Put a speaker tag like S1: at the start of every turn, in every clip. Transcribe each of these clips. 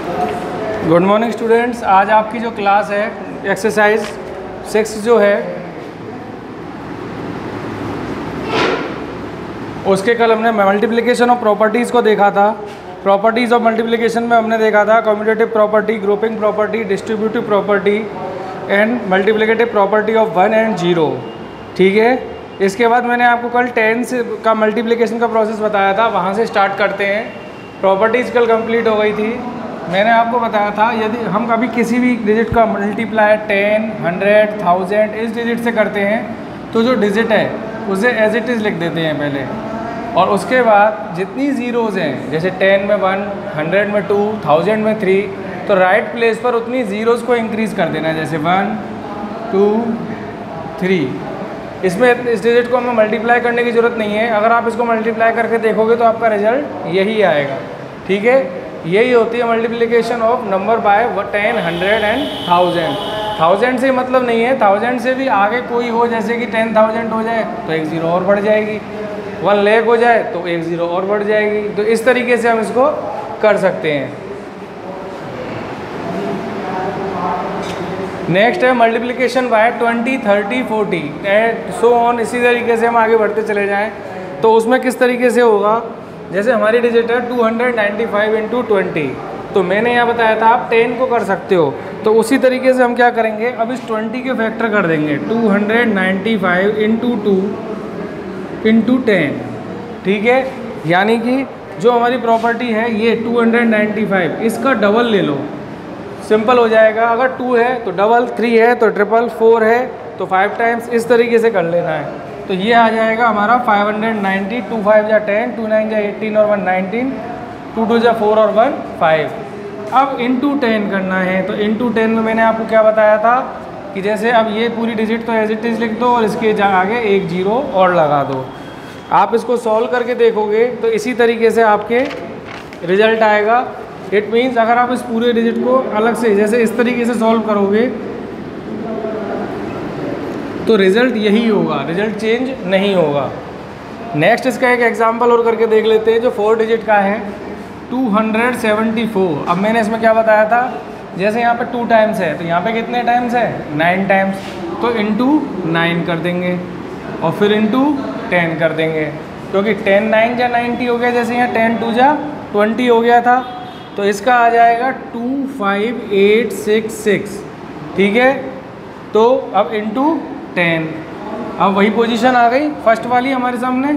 S1: Good morning students. आज आपकी जो क्लास है एक्सरसाइज 6 जो है उसके कल हमने मल्टीप्लिकेशन ऑफ प्रॉपर्टीज़ को देखा था। प्रॉपर्टीज़ ऑफ मल्टीप्लिकेशन में हमने देखा था commutative property, grouping property, distributive property and multiplicative property of 1 and 0। ठीक है, इसके बाद मैंने आपको कल 10 का मल्टीप्लिकेशन का प्रोसेस बताया था, वहाँ से स्टार्ट करते हैं। प्रॉपर्टीज़ कल कंप्लीट हो गई थी। मैंने आपको बताया था यदि हम कभी किसी भी डिजिट का मल्टीप्लाई 10, 100, 1000 इस डिजिट से करते हैं तो जो डिजिट है उसे एज इट इज़ लिख देते हैं पहले, और उसके बाद जितनी ज़ीरोज़ हैं जैसे 10 में 1, 100 में 2, 1000 में 3, तो राइट प्लेस पर उतनी ज़ीरोज़ को इंक्रीज़ कर देना है, जैसे 1, 2, 3। इसमें इस डिजिट को हमें मल्टीप्लाई करने की ज़रूरत नहीं है। अगर आप इसको मल्टीप्लाई करके देखोगे तो आपका रिजल्ट यही आएगा। ठीक है, यही होती है multiplication of number by 10, 100 and 1000। 1000 से मतलब नहीं है, 1000 से भी आगे कोई हो, जैसे कि 10,000 हो जाए तो एक ज़ीरो और बढ़ जाएगी, 1 लाख हो जाए तो एक ज़ीरो और बढ़ जाएगी। तो इस तरीके से हम इसको कर सकते हैं। नेक्स्ट है multiplication bye 20, 30, 40 and so on. इसी तरीके से हम आगे बढ़ते चले जाएं तो उसमें किस तरीके से होगा, जैसे हमारी डिजिट है 295 इंटू 20, तो मैंने यहाँ बताया था आप 10 को कर सकते हो, तो उसी तरीके से हम क्या करेंगे, अब इस 20 के फैक्टर कर देंगे 295 इंटू 2 इंटू 10। ठीक है, यानी कि जो हमारी प्रॉपर्टी है ये 295, इसका डबल ले लो, सिंपल हो जाएगा। अगर 2 है तो डबल, 3 है तो ट्रिपल, 4 है तो 5 टाइम्स, इस तरीके से कर लेना है। तो ये आ जाएगा हमारा 590, 2 5 जा 10, 2 9 जा 18 और 1 19, 2 2 जा 4 और 1 5। अब इंटू 10 करना है, तो इंटू 10 में मैंने आपको क्या बताया था कि जैसे अब ये पूरी डिजिट तो एज इट इज़ लिख दो और इसके आगे एक जीरो और लगा दो। आप इसको सॉल्व करके देखोगे तो इसी तरीके से आपके रिजल्ट आएगा। इट मीन्स अगर आप इस पूरे डिजिट को अलग से जैसे इस तरीके से सॉल्व करोगे तो रिज़ल्ट यही होगा, रिज़ल्ट चेंज नहीं होगा। नेक्स्ट इसका एक एग्जांपल और करके देख लेते हैं जो 4 डिजिट का है 274। अब मैंने इसमें क्या बताया था, जैसे यहाँ पे 2 टाइम्स है तो यहाँ पे कितने टाइम्स है, 9 टाइम्स, तो इंटू 9 कर देंगे और फिर इंटू 10 कर देंगे, क्योंकि 10 9 जा 90 हो गया, जैसे यहाँ 10 2 जा 20 हो गया था, तो इसका आ जाएगा 25866। ठीक है, तो अब इंटू 10, अब वही पोजीशन आ गई फर्स्ट वाली हमारे सामने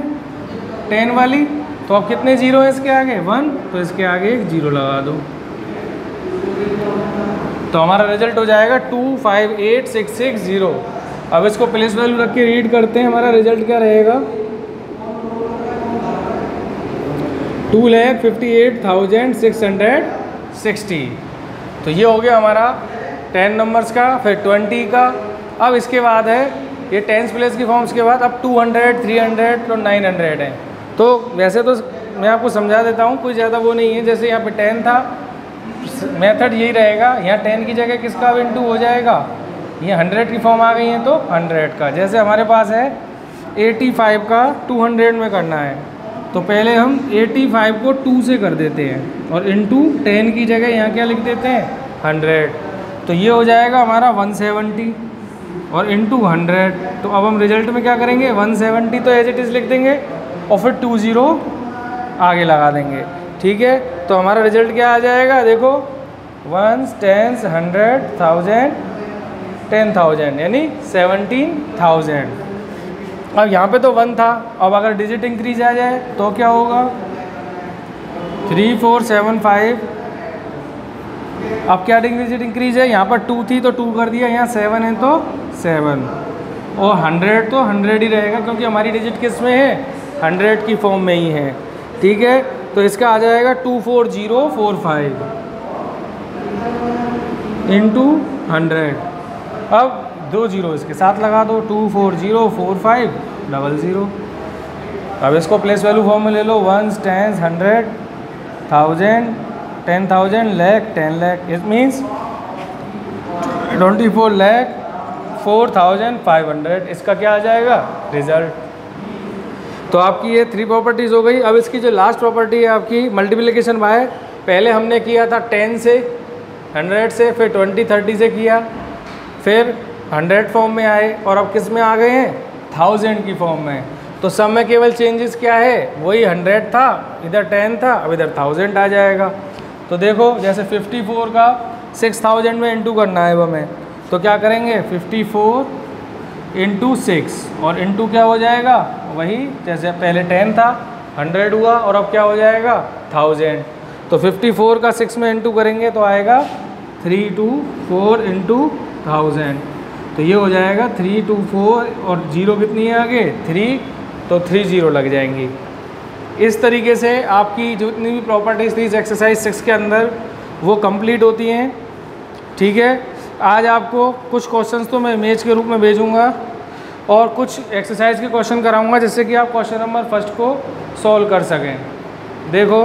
S1: 10 वाली, तो अब कितने जीरो है इसके आगे, 1, तो इसके आगे एक जीरो लगा दो, तो हमारा रिजल्ट हो जाएगा 25866। अब इसको प्लेस वैल्यू रख के रीड करते हैं, हमारा रिजल्ट क्या रहेगा 2,58,660। तो ये हो गया हमारा 10 नंबर्स का, फिर 20 का। अब इसके बाद है ये 10s प्लेस की फॉर्म्स के बाद अब 200, 300 और 900 है। तो वैसे तो मैं आपको समझा देता हूँ, कोई ज़्यादा वो नहीं है। जैसे यहाँ पे 10 था, मेथड यही रहेगा, यहाँ 10 की जगह किसका इंटू हो जाएगा, ये 100 की फॉर्म आ गई है तो 100 का। जैसे हमारे पास है 85 का 200 में करना है, तो पहले हम 85 को 2 से कर देते हैं और इंटू 10 की जगह यहाँ क्या लिख देते हैं 100, तो ये हो जाएगा हमारा 170 और इंटू 100। तो अब हम रिजल्ट में क्या करेंगे, 170 तो एज इट इज़ लिख देंगे और फिर 20 आगे लगा देंगे। ठीक है, तो हमारा रिजल्ट क्या आ जाएगा, देखो 1s, 10s, 100, 1000, 10,000 यानी 17,000। अब यहाँ पे तो 1 था, अब अगर डिजिट इंक्रीज आ जाए तो क्या होगा 3475। अब क्या डिजिट इंक्रीज है, यहाँ पर 2 थी तो 2 कर दिया, यहाँ 7 है तो 7, और 100 तो 100 ही रहेगा क्योंकि हमारी डिजिट किस में है, 100 की फॉर्म में ही है। ठीक है, तो इसका आ जाएगा 24045 इंटू 100। अब 2 जीरो इसके साथ लगा दो, 2404500। अब इसको प्लेस वैल्यू फॉर्म में ले लो, 1s, 10s, 100, 1000, 10,000, lakh, 10 lakh. It means 24,04,500 इसका क्या आ जाएगा रिजल्ट। तो आपकी ये 3 प्रॉपर्टीज़ हो गई। अब इसकी जो लास्ट प्रॉपर्टी है आपकी मल्टीप्लिकेशन बाय, पहले हमने किया था 10 से, 100 से, फिर 20 30 से किया, फिर 100 फॉर्म में आए और अब किस में आ गए हैं, 1000 की फॉर्म में। तो सब में केवल चेंजेस क्या है, वही 100 था, इधर 10 था, अब इधर 1000 आ जाएगा। तो देखो जैसे 54 का 6000 में इंटू करना है हमें, तो क्या करेंगे 54 इंटू 6 और इंटू क्या हो जाएगा, वही जैसे पहले 10 था 100 हुआ और अब क्या हो जाएगा 1000। तो 54 का 6 में इंटू करेंगे तो आएगा 324 इंटू 1000। तो ये हो जाएगा 324 और जीरो कितनी है आगे 3, तो 30 लग जाएंगी। इस तरीके से आपकी जितनी भी प्रॉपर्टीज़ थी इस एक्सरसाइज 6 के अंदर वो कंप्लीट होती हैं। ठीक है, आज आपको कुछ क्वेश्चंस तो मैं इमेज के रूप में भेजूंगा और कुछ एक्सरसाइज के क्वेश्चन कराऊंगा जिससे कि आप क्वेश्चन नंबर फर्स्ट को सॉल्व कर सकें। देखो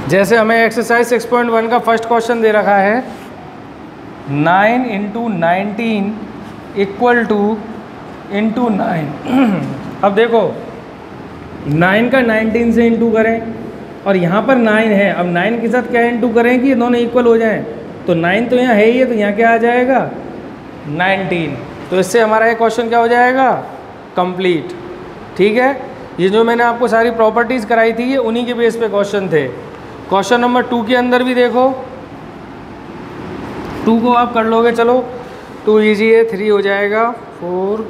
S1: जैसे हमें एक्सरसाइज 6.1 का फर्स्ट क्वेश्चन दे रखा है 9 इंटू 19 इक्वल टू इंटू 9। अब देखो 9 का 19 से इंटू करें और यहाँ पर 9 है, अब 9 के साथ क्या इंटू करें कि ये दोनों इक्वल हो जाएं। तो 9 तो यहाँ है ही है, तो यहाँ क्या आ जाएगा 19। तो इससे हमारा ये क्वेश्चन क्या हो जाएगा कंप्लीट। ठीक है, ये जो मैंने आपको सारी प्रॉपर्टीज़ कराई थी ये उन्हीं के बेस पे क्वेश्चन थे। क्वेश्चन नंबर 2 के अंदर भी देखो 2 को आप कर लोगे, चलो 2 ईजी है, 3 हो जाएगा, 4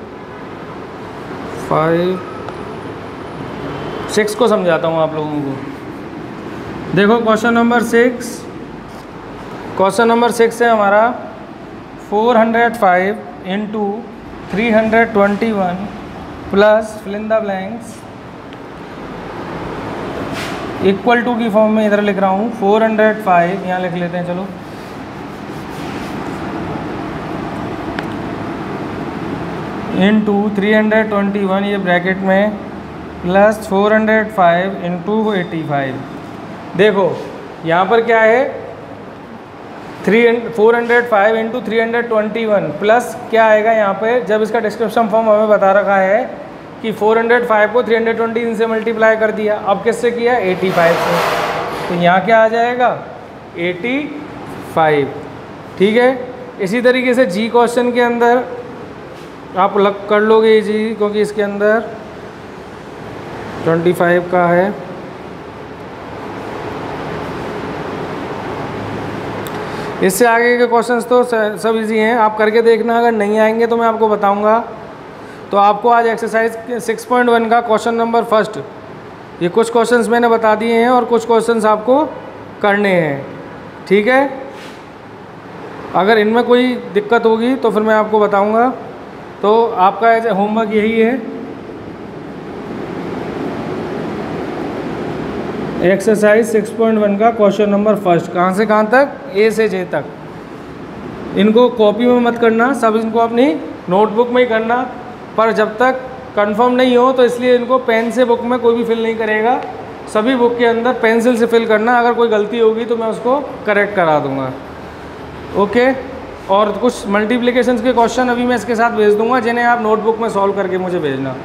S1: 5 6 को समझाता हूँ आप लोगों को। देखो क्वेश्चन नंबर 6, क्वेश्चन नंबर 6 है हमारा 405 into 321 plus fill in the blanks equal to की फॉर्म में इधर लिख रहा हूँ 405, यहाँ लिख लेते हैं चलो, इंटू 321 ये ब्रैकेट में प्लस 405 इंटू 85। देखो यहाँ पर क्या है 405 इंटू 321 प्लस क्या आएगा यहाँ पे, जब इसका डिस्क्रिप्शन फॉर्म हमें बता रखा है कि 405 को 320 से मल्टीप्लाई कर दिया, अब किससे किया 85 से, तो यहाँ क्या आ जाएगा 85। ठीक है, इसी तरीके से जी क्वेश्चन के अंदर आप लग कर लोगे जी, क्योंकि इसके अंदर 25 का है। इससे आगे के क्वेश्चंस तो सब इजी हैं, आप करके देखना, अगर नहीं आएंगे तो मैं आपको बताऊंगा। तो आपको आज एक्सरसाइज 6.1 का क्वेश्चन नंबर फर्स्ट, ये कुछ क्वेश्चंस मैंने बता दिए हैं और कुछ क्वेश्चंस आपको करने हैं। ठीक है, अगर इनमें कोई दिक्कत होगी तो फिर मैं आपको बताऊंगा। तो आपका होमवर्क यही है, एक्सरसाइज 6.1 का क्वेश्चन नंबर फर्स्ट, कहाँ से कहाँ तक, ए से जे तक। इनको कॉपी में मत करना, सब इनको अपनी नोटबुक में ही करना, पर जब तक कंफर्म नहीं हो तो इसलिए इनको पेन से बुक में कोई भी फिल नहीं करेगा, सभी बुक के अंदर पेंसिल से फिल करना। अगर कोई गलती होगी तो मैं उसको करेक्ट करा दूँगा। ओके, और कुछ मल्टीप्लिकेशंस के क्वेश्चन अभी मैं इसके साथ भेज दूँगा, जिन्हें आप नोटबुक में सॉल्व करके मुझे भेजना।